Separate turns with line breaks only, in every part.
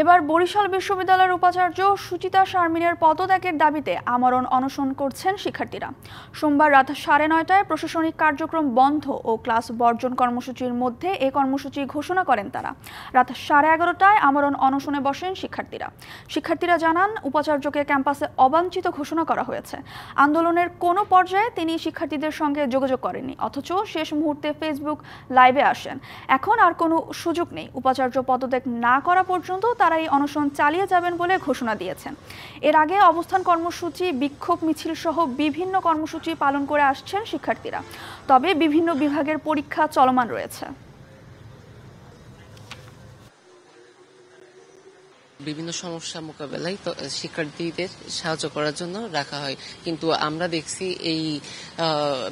এবার বরিশাল বিশ্ববিদ্যালয়ের উপাচার্য সুচিতা শারমিনের পদত্যাগের দাবিতে আমরণ অনশন করছেন শিক্ষার্থীরা। সোমবার রাত 9:30টায় প্রশাসনিক কার্যক্রম বন্ধ ও ক্লাস বর্জন কর্মসূচির মধ্যে এই কর্মসূচি ঘোষণা করেন তারা। রাত 11:30টায় আমরণ অনশনে বসেন শিক্ষার্থীরা জানান, উপাচার্যকে ক্যাম্পাসে অবাঞ্ছিত ঘোষণা করা হয়েছে। আন্দোলনের কোনো পর্যায়ে তিনি শিক্ষার্থীদের সঙ্গে যোগাযোগ করেননি, অথচ শেষ মুহূর্তে ফেসবুক লাইভে আসেন। এখন আর কোনো সুযোগ নেই, উপাচার্য পদত্যাগ না করা পর্যন্ত তারা এই অনশন চালিয়ে যাবেন বলে ঘোষণা দিয়েছেন। এর আগে অবস্থান কর্মসূচি, বিক্ষোভ মিছিল সহ বিভিন্ন কর্মসূচি পালন করে আসছেন শিক্ষার্থীরা। তবে বিভিন্ন বিভাগের পরীক্ষা চলমান রয়েছে।
বিভিন্ন সমস্যা মোকাবেলায় শিক্ষার্থীদের সাহায্য করার জন্য রাখা হয়, কিন্তু আমরা দেখছি এই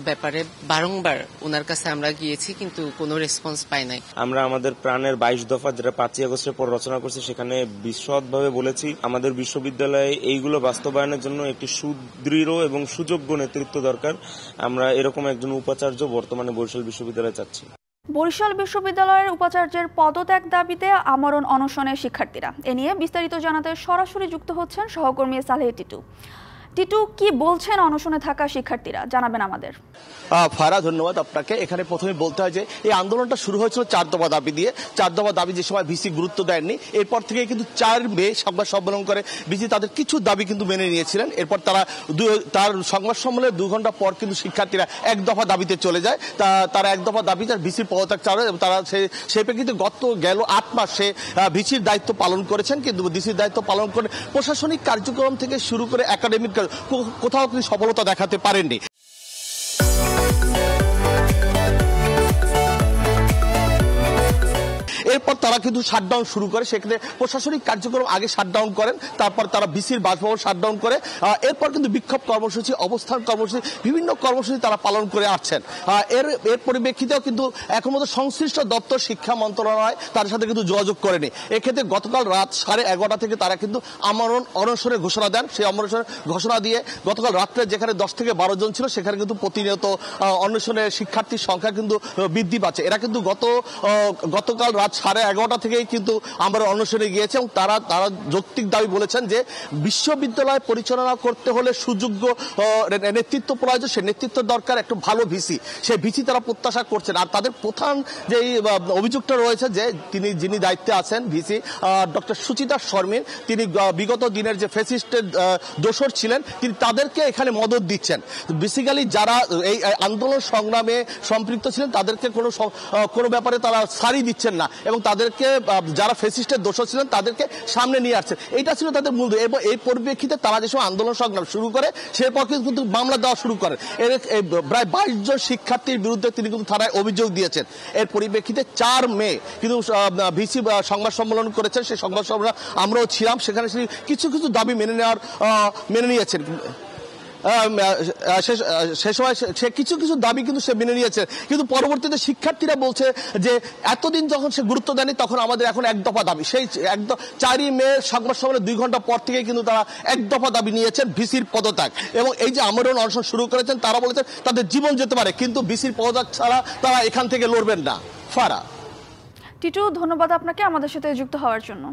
ব্যাপারে বারংবার ওনার কাছে আমরা গিয়েছি, কিন্তু কোনো রেসপন্স পাই নাই।
আমরা আমাদের প্রাণের 22 দফা, যেটা 5ই আগস্টের পর রচনা করছি, সেখানে বিশদভাবে বলেছি আমাদের বিশ্ববিদ্যালয়ে এইগুলো বাস্তবায়নের জন্য একটি সুদৃঢ় এবং সুযোগ্য নেতৃত্ব দরকার। আমরা এরকম একজন উপাচার্য বর্তমানে বরিশাল বিশ্ববিদ্যালয়ে চাচ্ছি।
বরিশাল বিশ্ববিদ্যালয়ের উপাচার্যের পদত্যাগ দাবিতে আমরণ অনশনে শিক্ষার্থীরা। এ নিয়ে বিস্তারিত জানাতে সরাসরি যুক্ত হচ্ছেন সহকর্মী সালেহ টিটু। কি বলছেন অনশনে থাকা শিক্ষার্থীরা, জানাবেন আমাদের।
ফারা, ধন্যবাদ আপনাকে। এখানে প্রথমে বলতে হয় যে এই আন্দোলনটা শুরু হয়েছিল 4 দফা দাবি দিয়ে। 4 দফা দাবি যে সময় ভিসি গুরুত্ব দেননি, এরপর থেকে কিন্তু 4 মে সংবাদ সম্মেলন করে ভিসি তাদের কিছু দাবি কিন্তু মেনে নিয়েছিলেন। এরপর তার সংবাদ সম্মেলনের 2 ঘন্টা পর কিন্তু শিক্ষার্থীরা 1 দফা দাবিতে চলে যায়। তারা 1 দফা দাবি তার ভিসির পদত্যাগ চায় এবং তারা সেই প্রেক্ষিতে গেল 8 মাসে ভিসির দায়িত্ব পালন করেছেন, কিন্তু ভিসির দায়িত্ব পালন করে প্রশাসনিক কার্যক্রম থেকে শুরু করে একাডেমিক কোথাও কিন্তু সফলতা দেখাতে পারেননি। এরপর তারা কিন্তু শাটডাউন শুরু করে, সেখানে প্রশাসনিক কার্যক্রম আগে শাটডাউন করেন, তারপর তারা ভিসির বাসভবন শাটডাউন করে। এরপর কিন্তু বিক্ষোভ কর্মসূচি, অবস্থান কর্মসূচি, বিভিন্ন কর্মসূচি তারা পালন করে আসছেন। এর পরিপ্রেক্ষিতেও কিন্তু এখন মতো সংশ্লিষ্ট দপ্তর শিক্ষা মন্ত্রণালয় তাদের সাথে কিন্তু যোগাযোগ করেনি। এক্ষেত্রে গতকাল রাত 11:30 থেকে তারা কিন্তু আমরণ অনশনের ঘোষণা দেন। সেই অনশনের ঘোষণা দিয়ে গতকাল রাত্রে যেখানে 10 থেকে 12 জন ছিল, সেখানে কিন্তু প্রতিনিয়ত অনশনের শিক্ষার্থীর সংখ্যা কিন্তু বৃদ্ধি পাচ্ছে। এরা কিন্তু গতকাল রাত 11:30 থেকেই কিন্তু আমরা অনশনে গিয়েছে এবং তারা যৌক্তিক দাবি বলেছেন যে বিশ্ববিদ্যালয় পরিচালনা করতে হলে সুযোগ্য নেতৃত্ব প্রয়োজন, সে নেতৃত্ব দরকার, একটু ভালো ভিসি, সেই ভিসি তারা প্রত্যাশা করছেন। আর তাদের প্রধান যে অভিযোগটা রয়েছে যে যিনি দায়িত্বে আছেন ভিসি ডক্টর সুচিতা শারমিন, তিনি বিগত দিনের যে ফ্যাসিস্টের দোসর ছিলেন, তিনি তাদেরকে এখানে মদত দিচ্ছেন। বেসিক্যালি যারা এই আন্দোলন সংগ্রামে সম্পৃক্ত ছিলেন তাদেরকে কোনো ব্যাপারে তারা ছাড়ি দিচ্ছেন না এবং তাদেরকে যারা ফ্যাসিস্টের দোষর ছিলেন তাদেরকে সামনে নিয়ে আসছে। এটা ছিল তাদের মূল। এবং এই পরিপ্রেক্ষিতে তারা যে সময় আন্দোলন সংগ্রাম শুরু করে, সেরপর কিন্তু মামলা দেওয়া শুরু করেন। প্রায় 22 জন শিক্ষার্থীর বিরুদ্ধে তিনি কিন্তু থানায় অভিযোগ দিয়েছেন। এর পরিপ্রেক্ষিতে 4 মে কিন্তু ভিসি সংবাদ সম্মেলন করেছেন। সেই সংবাদ সম্মেলন আমরাও ছিলাম, সেখানে কিছু দাবি মেনে নিয়েছেন। সে সময় সে কিছু দাবি কিন্তু সে মেনে নিয়েছে, কিন্তু পরবর্তীতে শিক্ষার্থীরা বলছে যে এতদিন যখন সে গুরুত্ব দেয়নি, তখন আমাদের এখন 1 দফা দাবি। সেই 4 মে সংবাদ সম্মেলনের 2 ঘন্টা পর থেকে কিন্তু তারা 1 দফা দাবি নিয়েছেন, ভিসির পদত্যাগ। এবং এই যে আমরণ অনশন শুরু করেছেন, তারা বলেছেন তাদের জীবন যেতে পারে, কিন্তু ভিসির পদত্যাগ ছাড়া তারা এখান থেকে লড়বেন না। ফারা,
টিটু, ধন্যবাদ আপনাকে আমাদের সাথে যুক্ত হওয়ার জন্য।